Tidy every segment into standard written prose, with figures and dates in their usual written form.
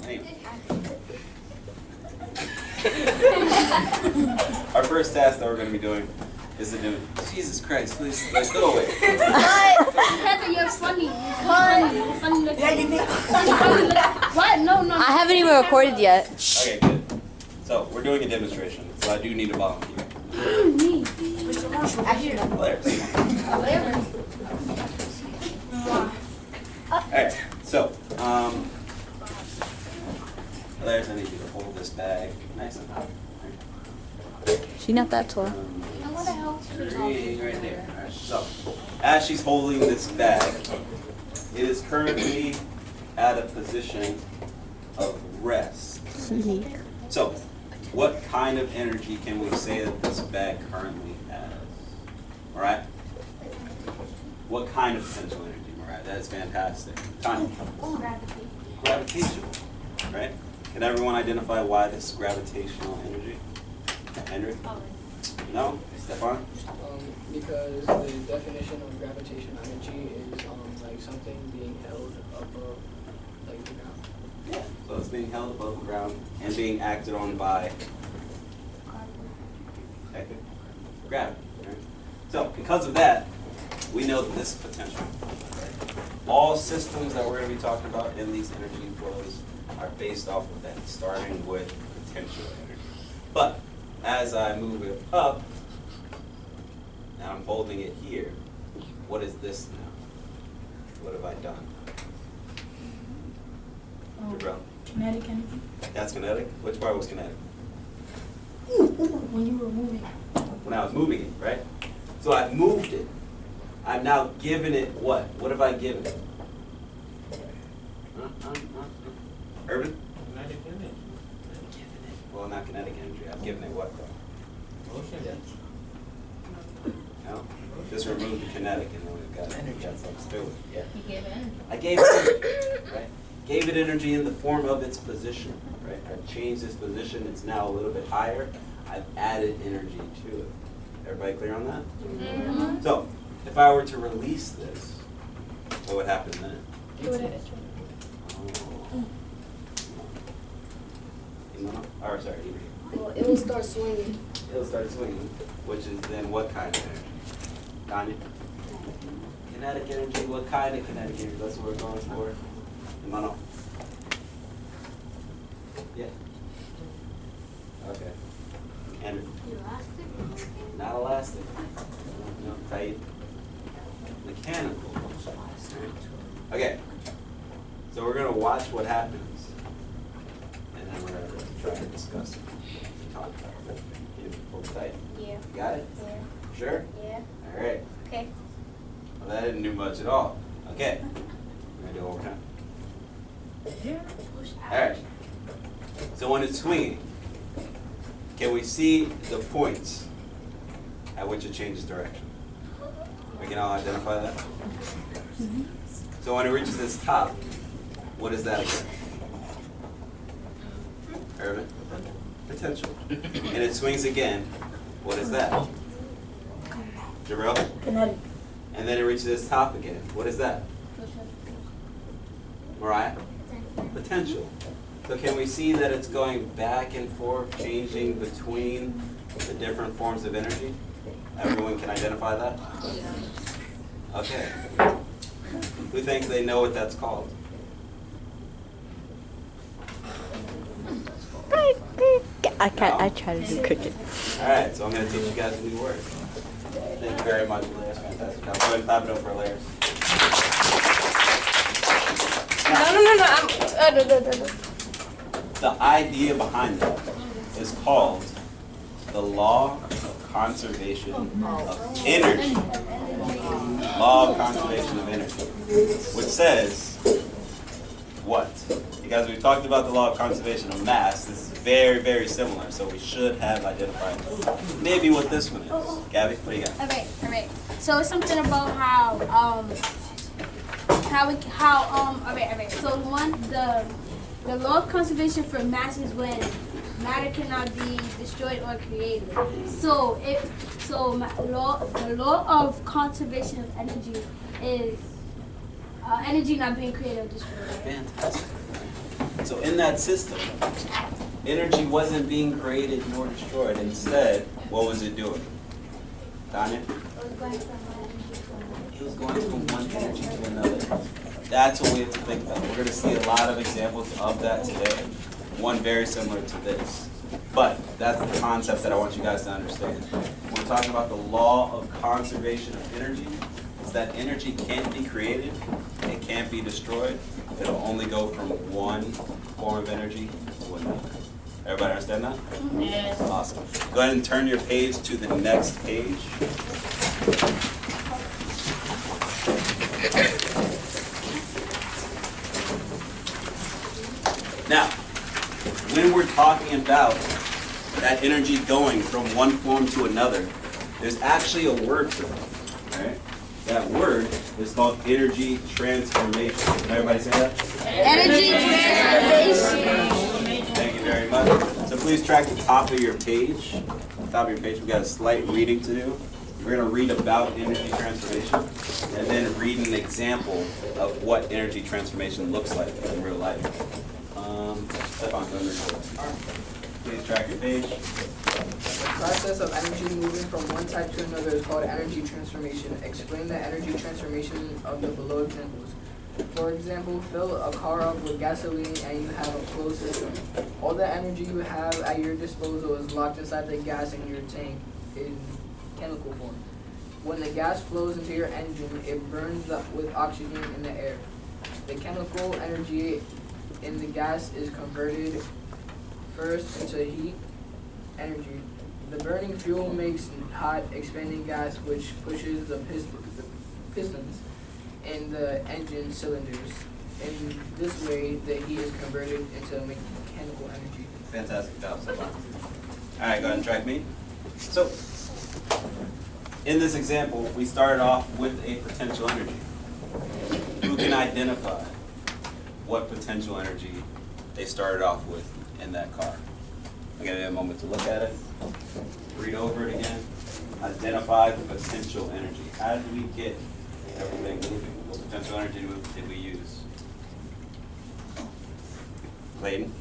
Anyway. Our first task that we're going to be doing is to do. Jesus Christ, please, like, go away. Heather, you're funny. Funny looking. Yeah, you need. What? No. I haven't even recorded yet. Okay, good. So we're doing a demonstration, so I do need a volunteer. Me. Blair. Alright, so, Blair, I need you to hold this bag nice and high. She's not that tall. Right there. Alright, so, as she's holding this bag, it is currently at a position of rest. So, what kind of energy can we say that this bag currently has? Alright? What kind of potential energy? Alright, that's fantastic. Time. Gravitational. Right? Can everyone identify why this is gravitational energy? Andrew? No? Stefan? Because the definition of gravitational energy is like something being held above like the ground. Yeah. So it's being held above the ground and being acted on by gravity. Right? So because of that, we know that this is potential. All systems that we're going to be talking about in these energy flows are based off of that, starting with potential energy. But as I move it up, and I'm holding it here, what is this now? What have I done? Kinetic energy. That's kinetic? Which part was kinetic? When you were moving. When I was moving it, right? So I moved it. I've now given it what? What have I given it? Urban? Kinetic energy. Well, not kinetic energy. I've given it what though? Motion. No? Just remove the kinetic and then we've got something to do with it. Yeah. You gave it energy. I gave it energy, right? Gave it energy in the form of its position, right? I've changed its position. It's now a little bit higher. I've added energy to it. Everybody clear on that? Mm-hmm. So, if I were to release this, what would happen then? Oh, sorry, Well, it will start swinging. it'll start swinging, which is then what kind of energy? Tanya? Kinetic energy, what kind of kinetic energy? That's what we're going for. Emmanuel? Yeah. Okay. Andrew? Elastic? Not elastic. No, tight. Mechanical. Okay. So we're going to watch what happens. And then we're going to try to discuss it. Talk about it. You hold tight. Yeah. You got it? Yeah. Sure? Yeah. All right. Okay. Well, that didn't do much at all. Okay. We're going to do it one more time. All right. So when it's swinging, can we see the points at which it changes direction? We can all identify that? So when it reaches its top, what is that again? Urban? Potential. And it swings again, what is that? Jarrell? Kinetic. And then it reaches its top again. What is that? Mariah? Potential. So can we see that it's going back and forth, changing between the different forms of energy? Everyone can identify that? Okay. Who thinks they know what that's called? I try to do cricket. All right, so I'm going to teach you guys a new word. Thank you very much, Lair's fantastic job. Go ahead and clap it up for Lair's. No. The idea behind that is called the law of conservation of energy. Law of conservation of energy, which says what? You guys, we've talked about the law of conservation of mass. This is very, very similar, so we should have identified maybe what this one is. Gabby, what do you got? All right. So it's something about how all right. So the law of conservation for mass is when matter cannot be destroyed or created. So the law of conservation of energy is energy not being created or destroyed. Fantastic. So in that system, energy wasn't being created nor destroyed. Instead, what was it doing? Tanya? It was going from one energy to another. That's what we have to think about. We're going to see a lot of examples of that today. One very similar to this. But that's the concept that I want you guys to understand. When we're talking about the law of conservation of energy, is that energy can't be created, it can't be destroyed. It'll only go from one form of energy to another. Everybody understand that? Yes. Awesome. Go ahead and turn your page to the next page. Now, when we're talking about that energy going from one form to another, there's actually a word for it. Right? That word is called energy transformation. Can everybody say that? Energy transformation. Thank you very much. So please track the top of your page. Top of your page, we've got a slight reading to do. We're going to read about energy transformation and then read an example of what energy transformation looks like in real life. Stefan, go ahead. Please track your page. The process of energy moving from one type to another is called energy transformation. Explain the energy transformation of the below examples. For example, fill a car up with gasoline and you have a closed system. All the energy you have at your disposal is locked inside the gas in your tank in chemical form. When the gas flows into your engine, it burns with oxygen in the air. The chemical energy in the gas is converted first into heat energy. The burning fuel makes hot, expanding gas, which pushes the pistons in the engine cylinders. In this way, the heat is converted into mechanical energy. Fantastic job so far. All right, go ahead and track me. So, in this example, we started off with a potential energy. Who can identify what potential energy they started off with in that car? I'll give you a moment to look at it, read over it again, identify the potential energy. How did we get everything moving? What potential energy did we use? Clayton?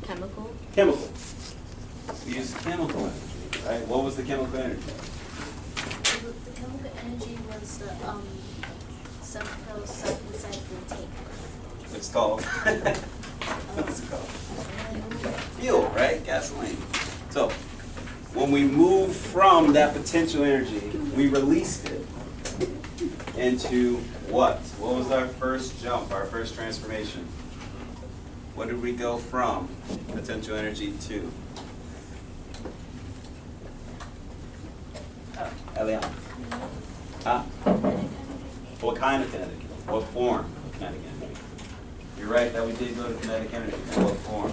Chemical. Chemical. We used chemical energy, right? What was the chemical energy? The chemical energy was the stuff that was stuck inside the tank. It's called, what's it called? Fuel, right? Gasoline. So, when we moved from that potential energy, we released it into what? What was our first jump, our first transformation? What did we go from potential energy to? Eliana? Huh? What kind of kinetic energy? What form of kinetic energy? You're right that we did go to kinetic energy. In what form?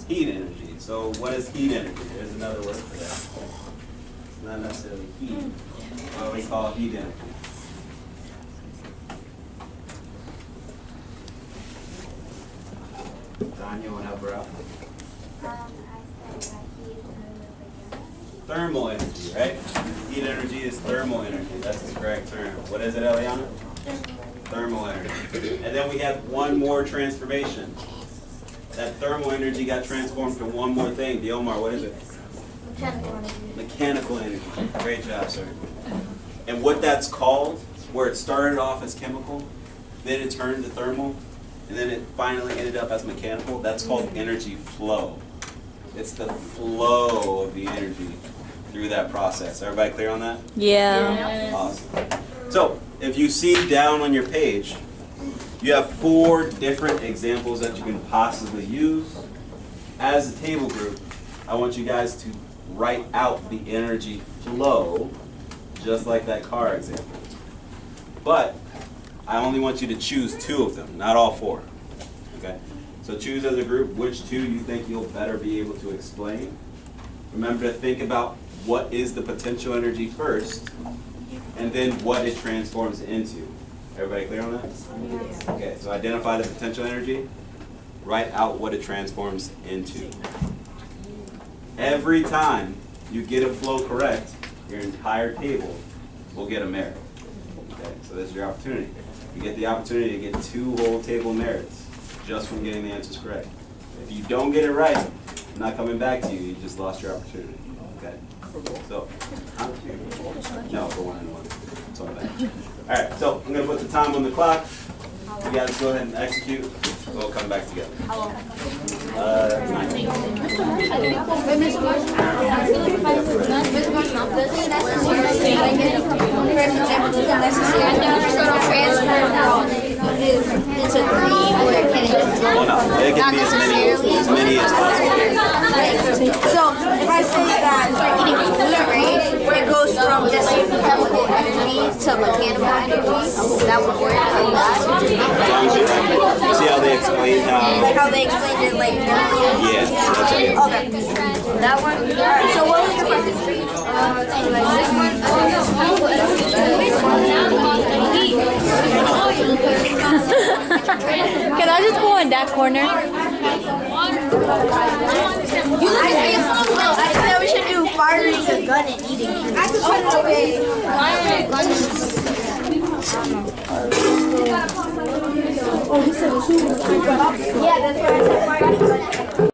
Heat energy. So what is heat energy? There's another word for that. It's not necessarily heat. What we call heat energy. Don, you want to help her out? Thermal energy, right? Heat energy is thermal energy. That's the correct term. What is it, Eliana? Thermal energy. And then we have one more transformation. That thermal energy got transformed to one more thing. Diomar, what is it? Mechanical energy. Mechanical energy. Great job, sir. And what that's called, where it started off as chemical, then it turned to thermal, and then it finally ended up as mechanical, that's called energy flow. It's the flow of the energy through that process. Everybody clear on that? Yeah. Awesome. So, if you see down on your page, you have 4 different examples that you can possibly use. As a table group, I want you guys to write out the energy flow, just like that car example. But I only want you to choose 2 of them, not all 4. Okay? So choose as a group which 2 you think you'll better be able to explain. Remember to think about what is the potential energy first, and then what it transforms into. Everybody clear on that? Okay, so identify the potential energy. Write out what it transforms into. Every time you get a flow correct, your entire table will get a merit. Okay, so this is your opportunity. You get the opportunity to get 2 whole table merits just from getting the answers correct. If you don't get it right, I'm not coming back to you. You just lost your opportunity. Okay. So, no, for 1 and 1. It's all bad. All right. So I'm gonna put the time on the clock. You guys go ahead and execute. We'll come back together. 9. Into 3, or can it just Well, no, it can be as many as possible. So if I say that it goes from just chemical energy to mechanical energy, that would work like that. You see how they explain how? Like how they explained it, like Yeah, that's it. okay, that one. Alright, so what was your question? Can I just go in that corner? I think that we should do firing a gun and eating it. I just want to